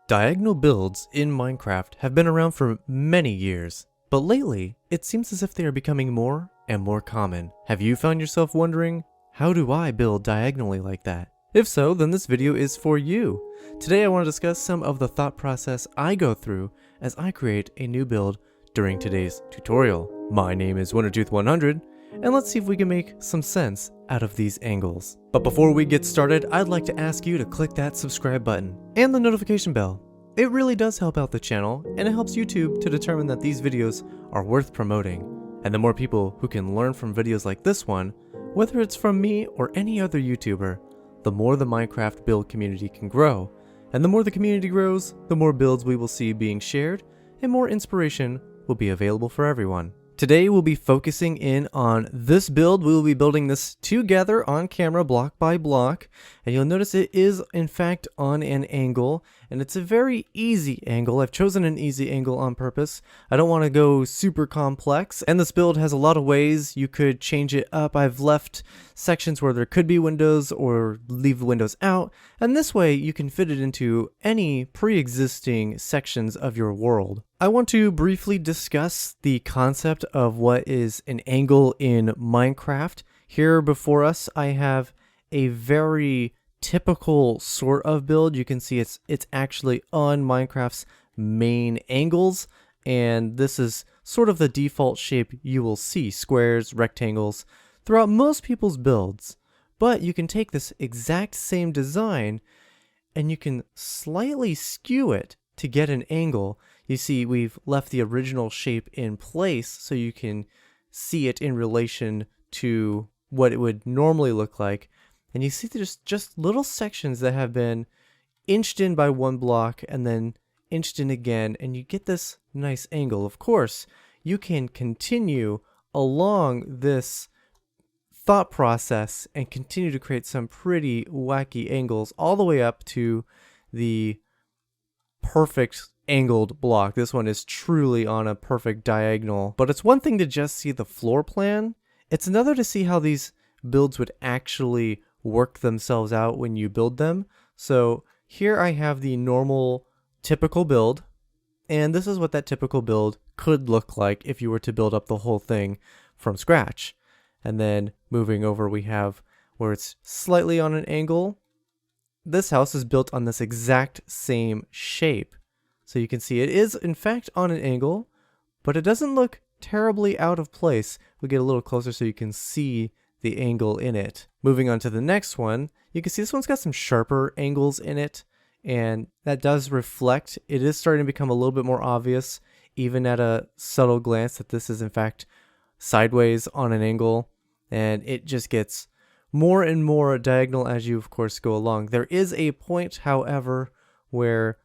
Diagonal builds in Minecraft have been around for many years, but lately it seems as if they are becoming more and more common. Have you found yourself wondering, how do I build diagonally like that? If so, then this video is for you. Today I want to discuss some of the thought process I go through as I create a new build during today's tutorial. My name is Wintertooth100, and let's see if we can make some sense out of these angles. But before we get started, I'd like to ask you to click that subscribe button and the notification bell. It really does help out the channel, and it helps YouTube to determine that these videos are worth promoting. And the more people who can learn from videos like this one, whether it's from me or any other YouTuber, the more the Minecraft build community can grow. And the more the community grows, the more builds we will see being shared, and more inspiration will be available for everyone. Today we'll be focusing in on this build. We will be building this together on camera, block by block, and you'll notice it is in fact on an angle, and it's a very easy angle. I've chosen an easy angle on purpose. I don't want to go super complex, and this build has a lot of ways you could change it up. I've left sections where there could be windows or leave the windows out, and this way you can fit it into any pre-existing sections of your world. I want to briefly discuss the concept of what is an angle in Minecraft. Here before us I have a very typical sort of build. You can see it's actually on Minecraft's main angles, and this is sort of the default shape you will see, squares, rectangles, throughout most people's builds. But you can take this exact same design and you can slightly skew it to get an angle. You see we've left the original shape in place so you can see it in relation to what it would normally look like. And you see there's just little sections that have been inched in by one block and then inched in again, and you get this nice angle. Of course, you can continue along this thought process and continue to create some pretty wacky angles all the way up to the perfect angled block. This one is truly on a perfect diagonal. But it's one thing to just see the floor plan. It's another to see how these builds would actually work themselves out when you build them. So here I have the normal typical build, and this is what that typical build could look like if you were to build up the whole thing from scratch. And then moving over, we have where it's slightly on an angle. This house is built on this exact same shape. So you can see it is in fact on an angle, but it doesn't look terribly out of place. We'll get a little closer so you can see the angle in it. Moving on to the next one, you can see this one's got some sharper angles in it, and that does reflect. It is starting to become a little bit more obvious, even at a subtle glance, that this is in fact sideways on an angle, and it just gets more and more diagonal as you of course go along. There is a point, however, where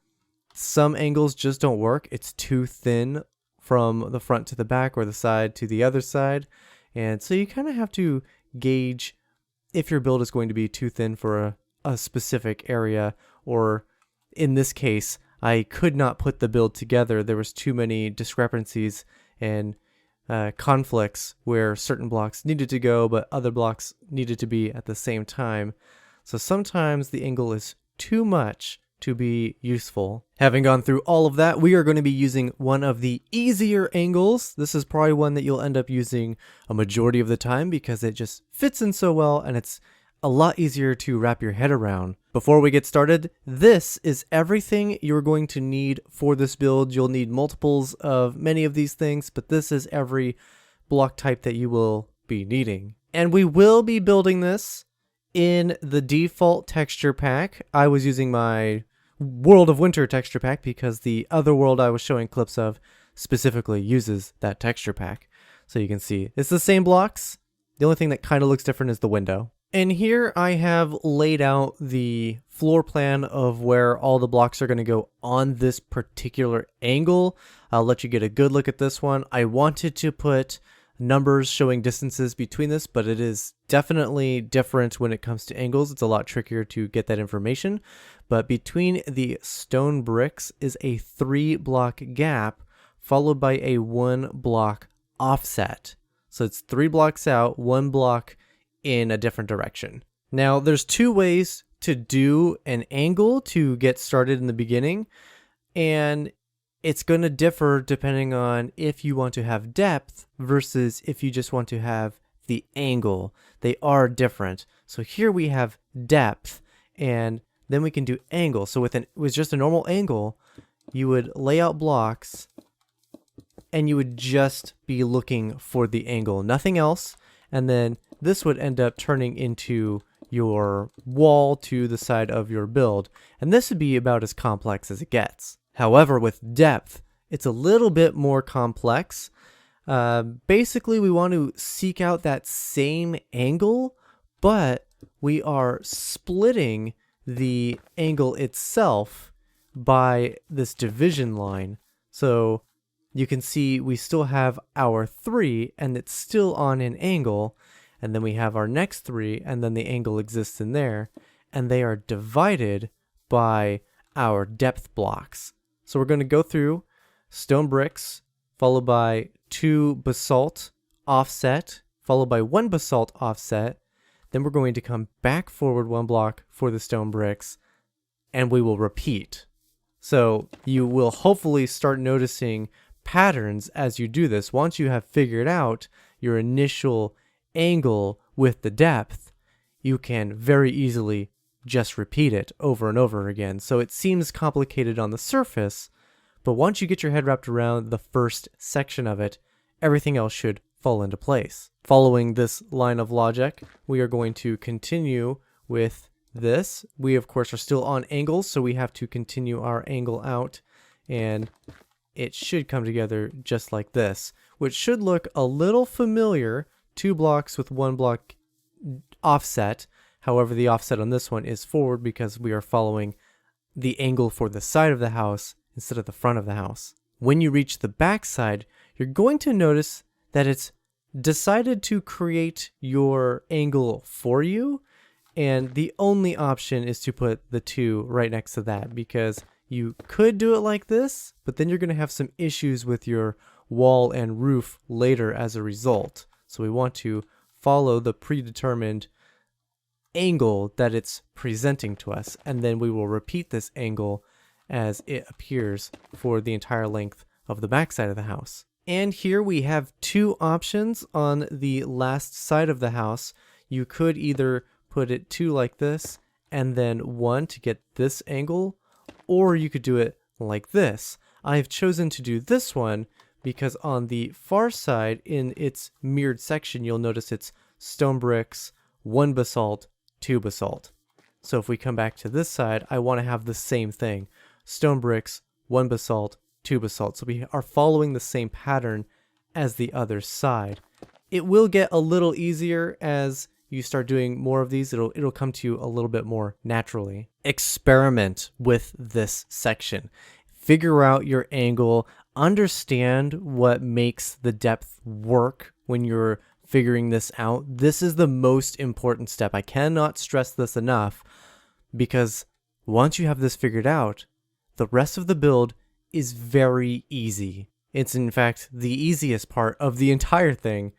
some angles just don't work. It's too thin from the front to the back or the side to the other side, and so you kind of have to gauge if your build is going to be too thin for a specific area, or in this case I could not put the build together. There was too many discrepancies and conflicts where certain blocks needed to go but other blocks needed to be at the same time. So sometimes the angle is too much to be useful. Having gone through all of that, we are going to be using one of the easier angles. This is probably one that you'll end up using a majority of the time because it just fits in so well and it's a lot easier to wrap your head around. Before we get started, this is everything you're going to need for this build. You'll need multiples of many of these things, but this is every block type that you will be needing. And we will be building this in the default texture pack. I was using my World of Winter texture pack because the other world I was showing clips of specifically uses that texture pack. So you can see it's the same blocks. The only thing that kind of looks different is the window. And here I have laid out the floor plan of where all the blocks are going to go on this particular angle. I'll let you get a good look at this one. I wanted to put numbers showing distances between this, but it is definitely different when it comes to angles. It's a lot trickier to get that information. But between the stone bricks is a 3-block gap followed by a 1-block offset. So it's 3 blocks out, 1 block in a different direction. Now there's 2 ways to do an angle to get started in the beginning, and it's going to differ depending on if you want to have depth versus if you just want to have the angle. They are different. So here we have depth, and then we can do angle. So with just a normal angle, you would lay out blocks and you would just be looking for the angle, nothing else. And then this would end up turning into your wall to the side of your build. And this would be about as complex as it gets. However, with depth, it's a little bit more complex. Basically, we want to seek out that same angle, but we are splitting the angle itself by this division line. So you can see we still have our 3 and it's still on an angle, and then we have our next 3 and then the angle exists in there, and they are divided by our depth blocks. So we're going to go through stone bricks followed by 2 basalt offset followed by 1 basalt offset. Then we're going to come back forward 1 block for the stone bricks, and we will repeat. So you will hopefully start noticing patterns as you do this. Once you have figured out your initial angle with the depth, you can very easily just repeat it over and over again. So it seems complicated on the surface, but once you get your head wrapped around the first section of it, everything else should fall into place. Following this line of logic, we are going to continue with this. We of course are still on angles, so we have to continue our angle out, and it should come together just like this, which should look a little familiar. 2 blocks with 1 block offset. However, the offset on this one is forward because we are following the angle for the side of the house instead of the front of the house. When you reach the back side, you're going to notice that it's decided to create your angle for you, and the only option is to put the 2 right next to that, because you could do it like this, but then you're going to have some issues with your wall and roof later as a result. So we want to follow the predetermined angle that it's presenting to us, and then we will repeat this angle as it appears for the entire length of the back side of the house. And here we have 2 options on the last side of the house. You could either put it 2 like this and then 1 to get this angle, or you could do it like this. I've chosen to do this one because on the far side in its mirrored section, you'll notice it's stone bricks, 1 basalt, 2 basalt. So if we come back to this side, I want to have the same thing. Stone bricks, 1 basalt, 2 basalt. So we are following the same pattern as the other side. It will get a little easier as you start doing more of these. It'll come to you a little bit more naturally. Experiment with this section. Figure out your angle. Understand what makes the depth work when you're figuring this out. This is the most important step. I cannot stress this enough, because once you have this figured out, the rest of the build is very easy. It's in fact the easiest part of the entire thing,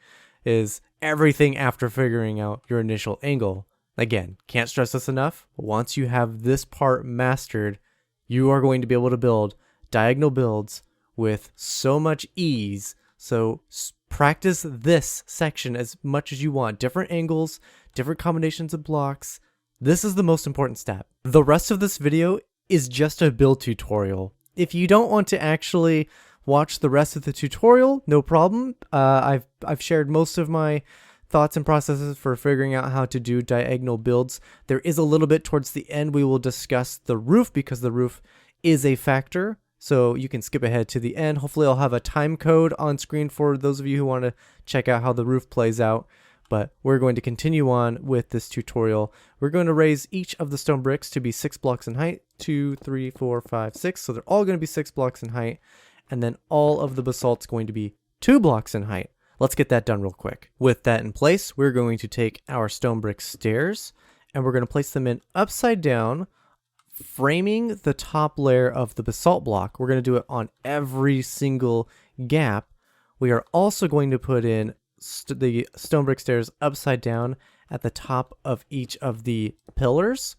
is everything after figuring out your initial angle. Again, can't stress this enough. Once you have this part mastered, you are going to be able to build diagonal builds with so much ease. So practice this section as much as you want. Different angles, different combinations of blocks. This is the most important step. The rest of this video is just a build tutorial. If you don't want to actually watch the rest of the tutorial, no problem. I've shared most of my thoughts and processes for figuring out how to do diagonal builds. There is a little bit towards the end we will discuss the roof, because the roof is a factor. So you can skip ahead to the end. Hopefully I'll have a time code on screen for those of you who want to check out how the roof plays out. But we're going to continue on with this tutorial. We're going to raise each of the stone bricks to be 6 blocks in height. 2, 3, 4, 5, 6. So they're all going to be 6 blocks in height. And then all of the basalt's going to be 2 blocks in height. Let's get that done real quick. With that in place, we're going to take our stone brick stairs and we're going to place them in upside down, framing the top layer of the basalt block. We're going to do it on every single gap. We are also going to put in the stone brick stairs upside down at the top of each of the pillars.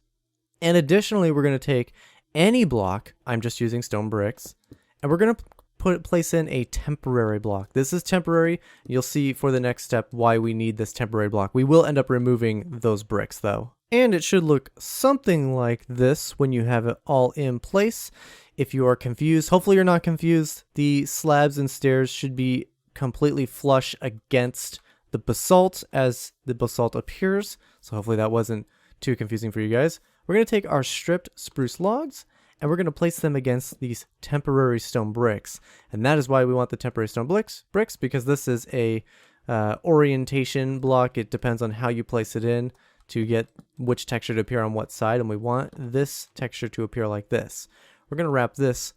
And additionally, we're going to take any block, I'm just using stone bricks, and we're going to place in a temporary block. This is temporary. You'll see for the next step why we need this temporary block. We will end up removing those bricks though. And it should look something like this when you have it all in place. If you are confused, hopefully you're not confused. The slabs and stairs should be completely flush against the basalt as the basalt appears. So hopefully that wasn't too confusing for you guys. We're going to take our stripped spruce logs and we're going to place them against these temporary stone bricks. And that is why we want the temporary stone bricks because this is a orientation block. It depends on how you place it in to get which texture to appear on what side, and we want this texture to appear like this. We're going to wrap this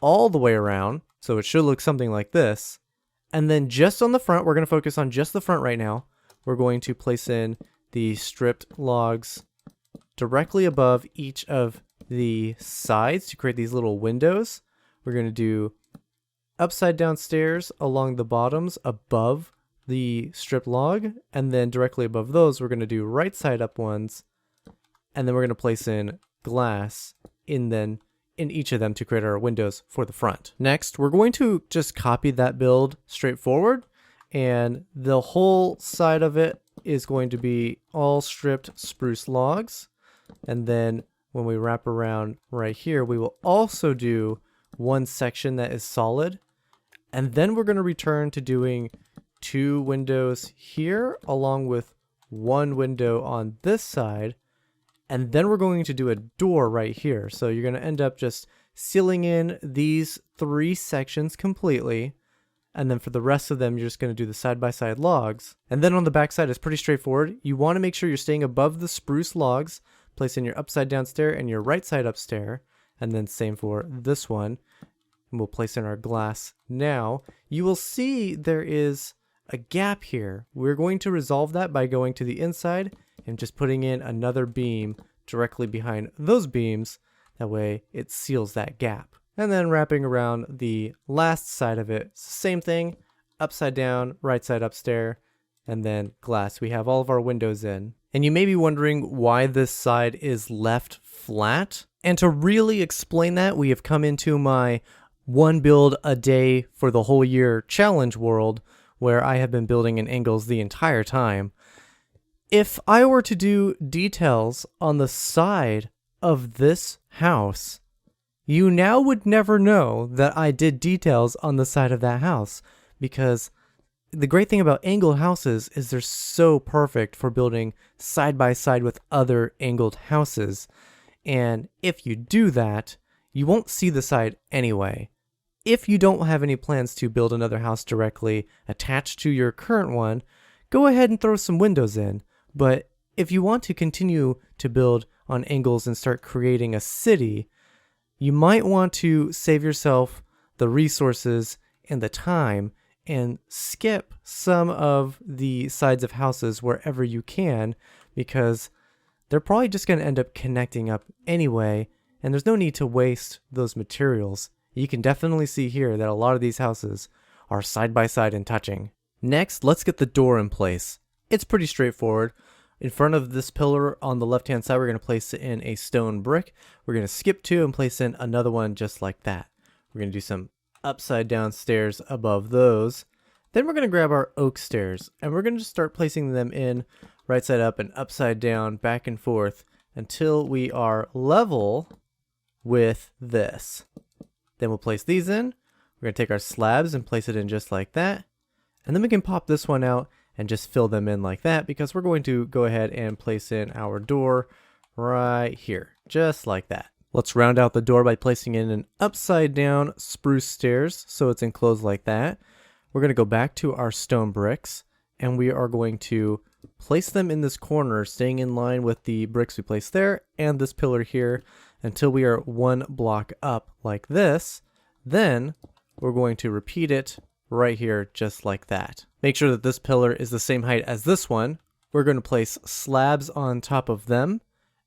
all the way around, so it should look something like this. And then just on the front, we're going to focus on just the front right now. We're going to place in the stripped logs directly above each of the sides to create these little windows. We're going to do upside down stairs along the bottoms above the stripped log, and then directly above those we're going to do right side up ones, and then we're going to place in glass in each of them to create our windows for the front. Next, we're going to just copy that build straight forward, and the whole side of it is going to be all stripped spruce logs. And then when we wrap around right here, we will also do one section that is solid, and then we're going to return to doing 2 windows here along with 1 window on this side, and then we're going to do a door right here. So you're going to end up just sealing in these 3 sections completely, and then for the rest of them you're just going to do the side-by-side logs. And then on the back side it's pretty straightforward. You want to make sure you're staying above the spruce logs, place in your upside down stair and your right side up stair, and then same for this one. And we'll place in our glass now. You will see there is a gap here. We're going to resolve that by going to the inside and just putting in another beam directly behind those beams. That way it seals that gap. And then wrapping around the last side of it, same thing, upside down, right side upstairs, and then glass. We have all of our windows in. And you may be wondering why this side is left flat. And to really explain that, we have come into my 1 build a day for the whole year challenge world, where I have been building in angles the entire time. If I were to do details on the side of this house, you now would never know that I did details on the side of that house, because the great thing about angled houses is they're so perfect for building side by side with other angled houses. And if you do that, you won't see the side anyway. If you don't have any plans to build another house directly attached to your current one, go ahead and throw some windows in. But if you want to continue to build on angles and start creating a city, you might want to save yourself the resources and the time and skip some of the sides of houses wherever you can, because they're probably just going to end up connecting up anyway, and there's no need to waste those materials. You can definitely see here that a lot of these houses are side by side and touching. Next, let's get the door in place. It's pretty straightforward. In front of this pillar on the left hand side, we're going to place in a stone brick. We're going to skip 2 and place in another one just like that. We're going to do some upside down stairs above those. Then we're going to grab our oak stairs and we're going to just start placing them in right side up and upside down, back and forth until we are level with this. Then we'll place these in. We're going to take our slabs and place it in just like that. And then we can pop this one out and just fill them in like that, because we're going to go ahead and place in our door right here, just like that. Let's round out the door by placing in an upside down spruce stairs so it's enclosed like that. We're going to go back to our stone bricks and we are going to place them in this corner, staying in line with the bricks we placed there and this pillar here, until we are 1 block up like this. Then we're going to repeat it right here just like that. Make sure that this pillar is the same height as this one. We're going to place slabs on top of them,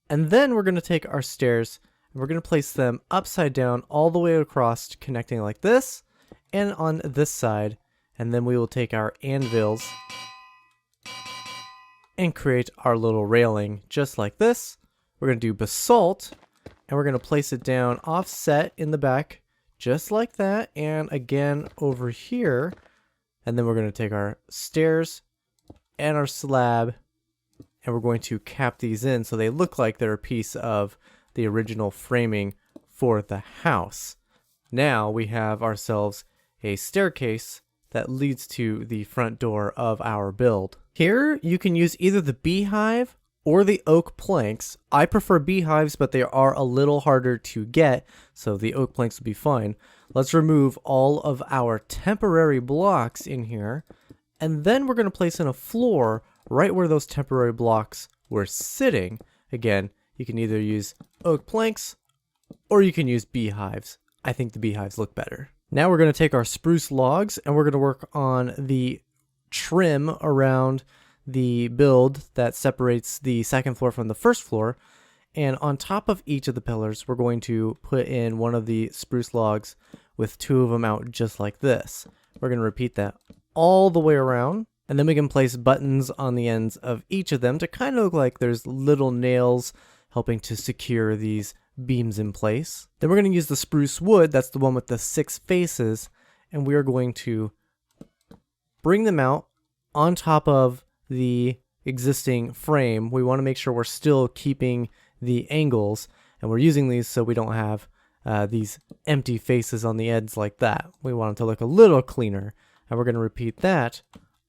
and then we're going to take our stairs and we're going to place them upside down all the way across, connecting like this and on this side. And then we will take our anvils and create our little railing just like this. we're going to do basalt, and we're going to place it down offset in the back, just like that, and again over here. And then we're going to take our stairs and our slab, and we're going to cap these in so they look like they're a piece of the original framing for the house. Now we have ourselves a staircase that leads to the front door of our build. Here you can use either the beehive or the oak planks. I prefer beehives, but they are a little harder to get, so the oak planks would be fine. Let's remove all of our temporary blocks in here, and then we're going to place in a floor right where those temporary blocks were sitting. Again, you can either use oak planks or you can use beehives. I think the beehives look better. Now we're going to take our spruce logs and we're going to work on the trim around the build that separates the second floor from the first floor. And on top of each of the pillars, we're going to put in one of the spruce logs with two of them out just like this. We're going to repeat that all the way around. And then we can place buttons on the ends of each of them to kind of look like there's little nails helping to secure these beams in place. Then we're going to use the spruce wood, that's the one with the 6 faces, and we are going to bring them out on top of the existing frame. We want to make sure we're still keeping the angles, and we're using these so we don't have these empty faces on the ends like that. We want them to look a little cleaner, and we're going to repeat that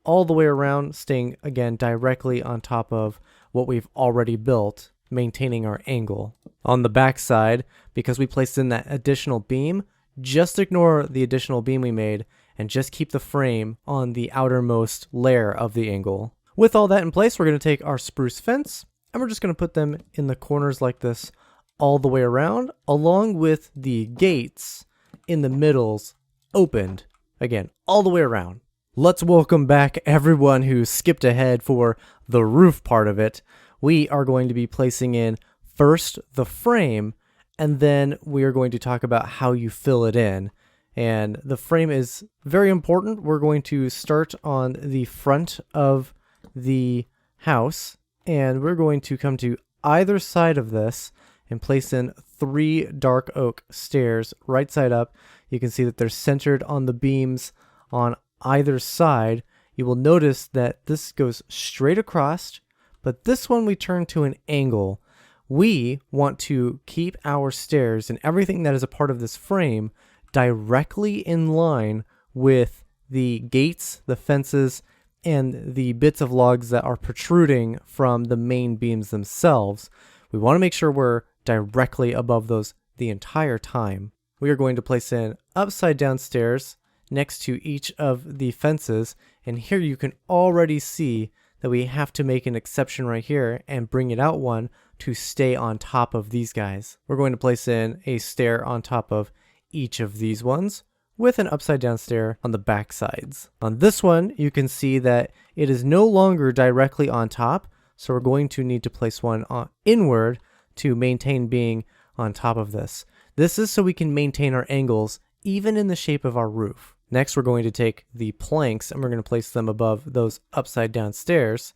all the way around, staying again directly on top of what we've already built, maintaining our angle. On the back side, because we placed in that additional beam, just ignore the additional beam we made and just keep the frame on the outermost layer of the angle. With all that in place, we're going to take our spruce fence and we're just going to put them in the corners like this all the way around, along with the gates in the middles opened, again, all the way around. Let's welcome back everyone who skipped ahead for the roof part of it. We are going to be placing in first the frame, and then we are going to talk about how you fill it in. And the frame is very important. We're going to start on the front of the house, and we're going to come to either side of this and place in 3 dark oak stairs right side up. You can see that they're centered on the beams on either side. You will notice that this goes straight across, but this one we turn to an angle. We want to keep our stairs and everything that is a part of this frame directly in line with the gates, the fences, and the bits of logs that are protruding from the main beams themselves. We want to make sure we're directly above those the entire time. We are going to place in upside down stairs next to each of the fences, and here you can already see that we have to make an exception right here and bring it out one to stay on top of these guys. We're going to place in a stair on top of each of these ones with an upside down stair on the back sides. On this one, you can see that it is no longer directly on top, so we're going to need to place one inward to maintain being on top of this. This is so we can maintain our angles even in the shape of our roof. Next, we're going to take the planks and we're going to place them above those upside down stairs.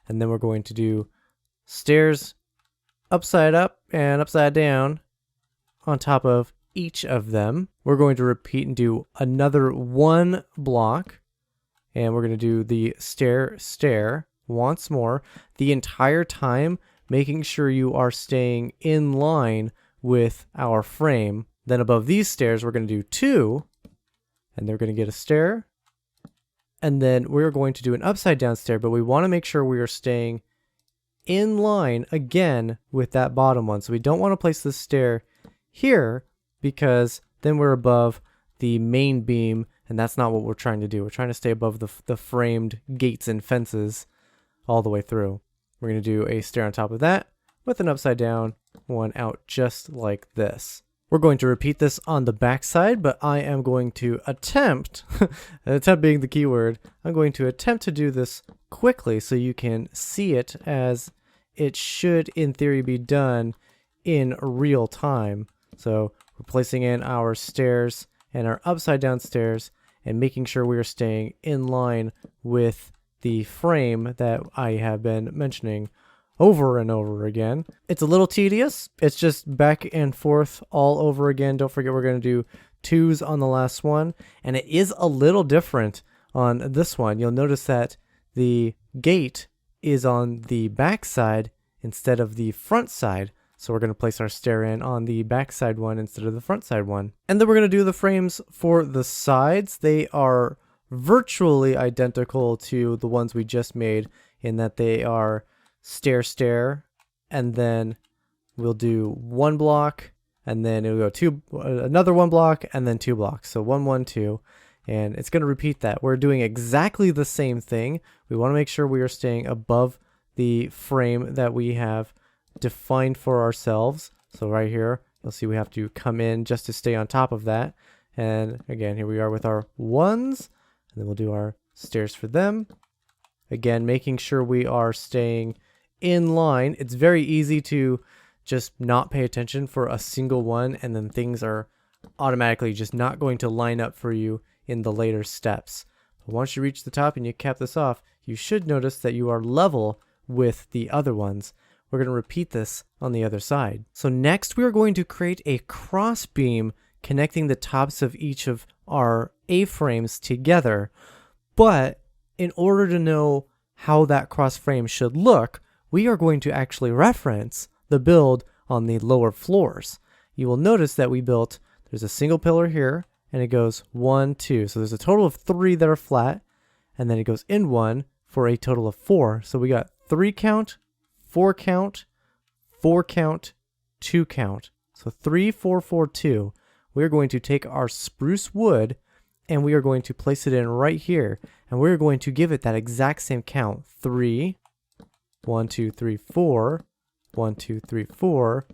And then we're going to do stairs upside up and upside down on top of each of them. We're going to repeat and do another 1 block. And we're going to do the stair once more the entire time, making sure you are staying in line with our frame. Then above these stairs, we're going to do 2. And they're going to get a stair. And then we're going to do an upside down stair, but we want to make sure we are staying in line again with that bottom one. So we don't want to place this stair here because then we're above the main beam, and that's not what we're trying to do. We're trying to stay above the framed gates and fences all the way through. We're going to do a stair on top of that with an upside down one out just like this. We're going to repeat this on the back side, but I am going to attempt, attempt being the key word, I'm going to attempt to do this quickly so you can see it as it should in theory be done in real time. So we're placing in our stairs and our upside down stairs and making sure we are staying in line with the frame that I have been mentioning over and over again. It's a little tedious. It's just back and forth all over again. Don't forget we're going to do 2s on the last one. And it is a little different on this one. You'll notice that the gate is on the back side instead of the front side. So we're going to place our stair in on the back side one instead of the front side one. And then we're going to do the frames for the sides. They are virtually identical to the ones we just made in that they are stair, and then we'll do 1 block, and then it'll go another 1 block, and then 2 blocks. So 1, 1, 2. And it's going to repeat that. We're doing exactly the same thing. We want to make sure we are staying above the frame that we have defined for ourselves. So right here, you'll see we have to come in just to stay on top of that. And again, here we are with our 1s, and then we'll do our stairs for them. Again, making sure we are staying in line. It's very easy to just not pay attention for a single one, and then things are automatically just not going to line up for you in the later steps. But once you reach the top and you cap this off, you should notice that you are level with the other ones. We're going to repeat this on the other side. So next we are going to create a cross beam connecting the tops of each of our A-frames together. But in order to know how that cross frame should look, we are going to actually reference the build on the lower floors. You will notice that we built, there's a single pillar here, and it goes 1, 2. So there's a total of 3 that are flat, and then it goes in 1 for a total of 4. So we got 3 count, 4 count, 4 count, 2 count. So 3, 4, 4, 2. We're going to take our spruce wood and we are going to place it in right here, and we're going to give it that exact same count. 3, 1, 2, 3, 4, 1, 2, 3, 4,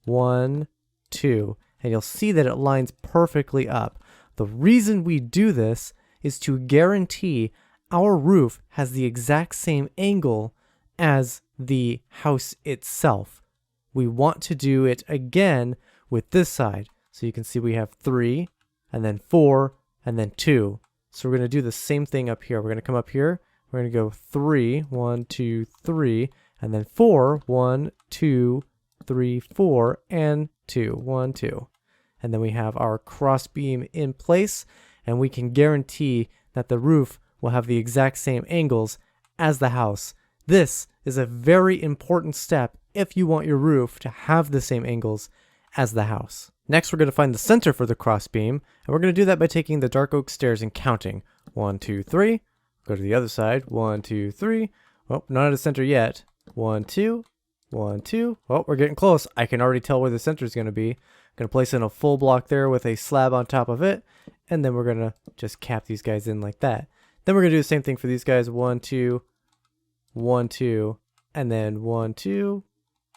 1, 2. And you'll see that it lines perfectly up. The reason we do this is to guarantee our roof has the exact same angle as the house itself. We want to do it again with this side. So you can see we have 3, and then 4, and then 2. So we're going to do the same thing up here. We're going to come up here. We're going to go 3, 1, 2, 3, and then 4, 1, 2, 3, 4, and 2, 1, 2. And then we have our cross beam in place, and we can guarantee that the roof will have the exact same angles as the house. This is a very important step if you want your roof to have the same angles as the house. Next, we're going to find the center for the cross beam, and we're going to do that by taking the dark oak stairs and counting. 1, 2, 3. Go to the other side. 1, 2, 3. Oh, not at a center yet. 1, 2. 1, 2. Oh, we're getting close. I can already tell where the center is going to be. I'm going to place in a full block there with a slab on top of it, and then we're going to just cap these guys in like that. Then we're going to do the same thing for these guys. 1, 2, 1, 2, and then 1, 2,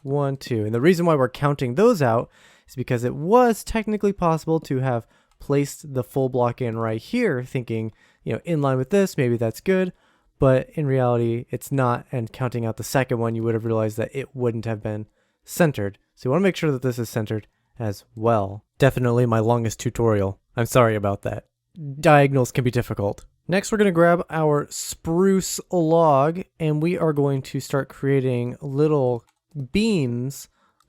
1, 2. And the reason why we're counting those out is because it was technically possible to have placed the full block in right here, thinking, in line with this, maybe that's good. But in reality, it's not. And counting out the second one, you would have realized that it wouldn't have been centered. So you want to make sure that this is centered as well. Definitely my longest tutorial. I'm sorry about that. Diagonals can be difficult. Next, we're going to grab our spruce log, and we are going to start creating little beams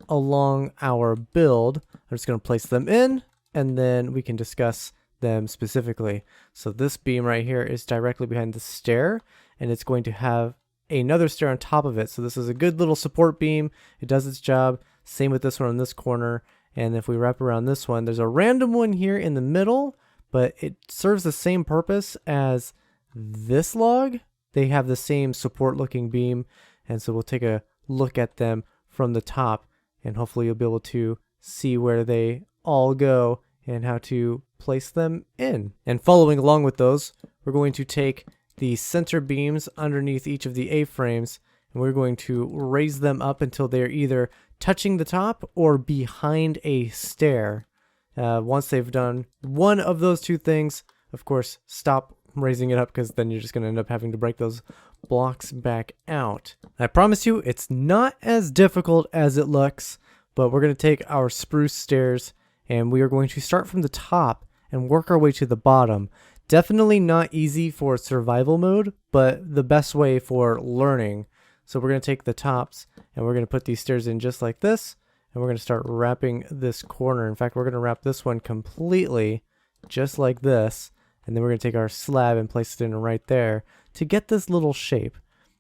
along our build. I'm just going to place them in, and then we can discuss them specifically. So this beam right here is directly behind the stair, and it's going to have another stair on top of it. So this is a good little support beam. It does its job. Same with this one on this corner. And if we wrap around this one, there's a random one here in the middle, but it serves the same purpose as this log. They have the same support looking beam, and so we'll take a look at them from the top, and hopefully you'll be able to see where they all go and how to place them in. And following along with those, we're going to take the center beams underneath each of the A-frames, and we're going to raise them up until they're either touching the top or behind a stair. Once they've done one of those two things, of course, stop raising it up, because then you're just going to end up having to break those blocks back out. I promise you, it's not as difficult as it looks, but we're going to take our spruce stairs and we are going to start from the top and work our way to the bottom. Definitely not easy for survival mode, but the best way for learning. So we're going to take the tops and we're going to put these stairs in just like this. And we're going to start wrapping this corner. In fact, we're going to wrap this one completely just like this. And then we're going to take our slab and place it in right there to get this little shape.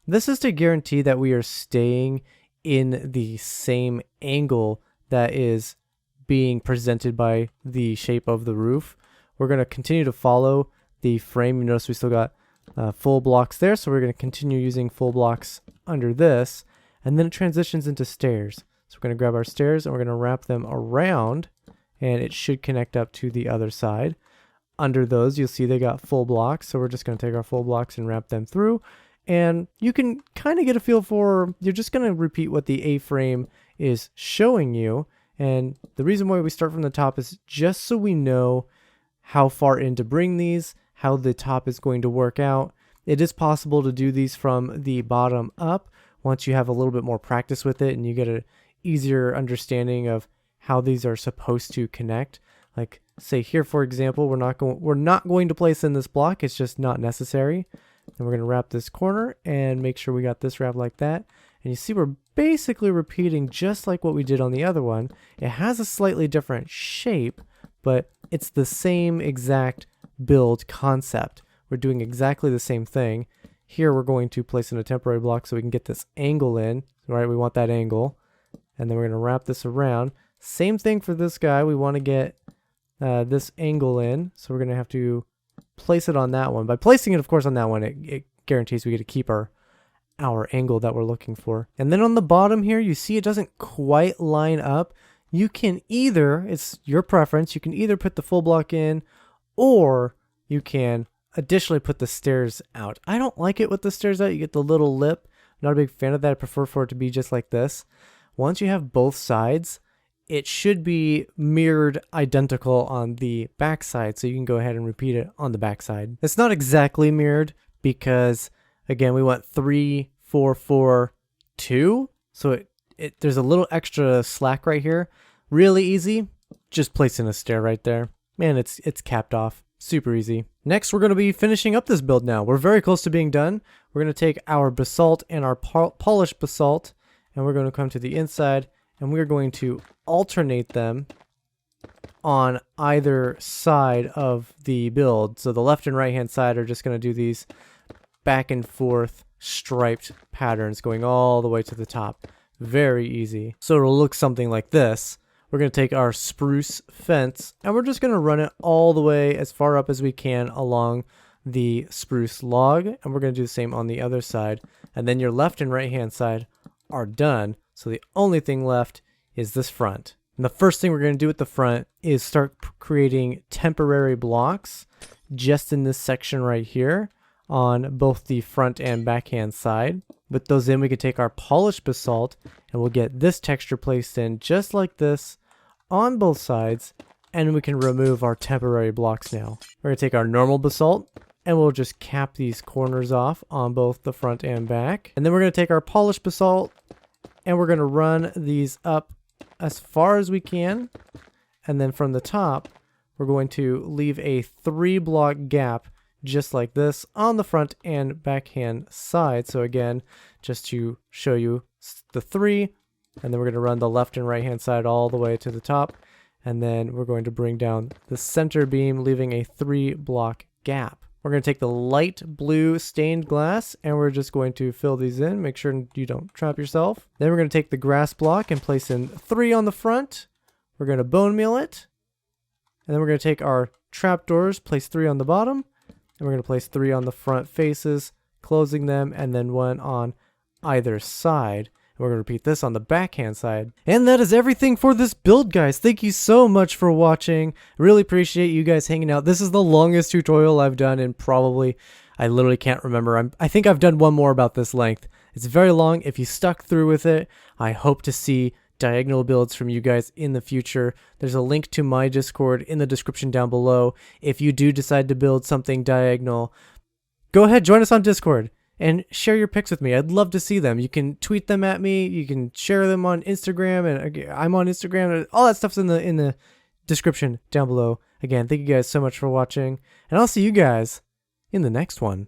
This is to guarantee that we are staying in the same angle that is being presented by the shape of the roof. We're going to continue to follow the frame. You notice we still got full blocks there, so we're going to continue using full blocks under this, and then it transitions into stairs. So we're going to grab our stairs and we're going to wrap them around, and it should connect up to the other side. Under those, you'll see they got full blocks, so we're just going to take our full blocks and wrap them through. And you can kind of get a feel for, you're just going to repeat what the A-frame is showing you. And the reason why we start from the top is just so we know how far in to bring these, how the top is going to work out. It is possible to do these from the bottom up once you have a little bit more practice with it and you get an easier understanding of how these are supposed to connect. Like say here, for example, we're not going to place in this block. It's just not necessary. And we're going to wrap this corner and make sure we got this wrapped like that. And you see we're basically repeating just like what we did on the other one. It has a slightly different shape, but it's the same exact build concept. We're doing exactly the same thing. Here we're going to place in a temporary block so we can get this angle in. Right, we want that angle. And then we're going to wrap this around. Same thing for this guy. We want to get this angle in. So we're going to have to place it on that one. By placing it, of course, on that one, it guarantees we get to keep our angle that we're looking for. And then on the bottom here, you see it doesn't quite line up. You can either, it's your preference, you can either put the full block in or you can additionally put the stairs out. I don't like it with the stairs out. You get the little lip. I'm not a big fan of that. I prefer for it to be just like this. Once you have both sides, it should be mirrored identical on the back side, so you can go ahead and repeat it on the back side. It's not exactly mirrored because, again, we want 3, 4, 4, 2. So there's a little extra slack right here. Really easy. Just place in a stair right there. Man, it's capped off. Super easy. Next, we're going to be finishing up this build now. We're very close to being done. We're going to take our basalt and our polished basalt, and we're going to come to the inside, and we're going to alternate them on either side of the build. So the left and right hand side are just going to do these back and forth striped patterns going all the way to the top. Very easy. So it'll look something like this. We're going to take our spruce fence and we're just going to run it all the way as far up as we can along the spruce log, and we're going to do the same on the other side. And then your left and right hand side are done. So the only thing left is this front. And the first thing we're going to do with the front is start creating temporary blocks just in this section right here on both the front and backhand side. With those in, we can take our polished basalt and we'll get this texture placed in just like this on both sides, and we can remove our temporary blocks now. We're going to take our normal basalt and we'll just cap these corners off on both the front and back. And then we're going to take our polished basalt and we're going to run these up as far as we can. And then from the top, we're going to leave a 3-block gap just like this on the front and backhand side. So again, just to show you the 3, and then we're going to run the left and right hand side all the way to the top. And then we're going to bring down the center beam, leaving a 3-block gap. We're going to take the light blue stained glass and we're just going to fill these in. Make sure you don't trap yourself. Then we're going to take the grass block and place in 3 on the front. We're going to bone meal it. And then we're going to take our trapdoors, place 3 on the bottom. And we're going to place 3 on the front faces, closing them, and then 1 on either side. And we're going to repeat this on the backhand side. And that is everything for this build, guys. Thank you so much for watching. Really appreciate you guys hanging out. This is the longest tutorial I've done in probably, I literally can't remember. I think I've done one more about this length. It's very long. If you stuck through with it, I hope to see diagonal builds from you guys in the future. There's a link to my Discord in the description down below. If you do decide to build something diagonal, go ahead, join us on Discord and share your pics with me. I'd love to see them. You can tweet them at me. You can share them on Instagram, and I'm on Instagram. All that stuff's in the description down below. Again, thank you guys so much for watching, and I'll see you guys in the next one.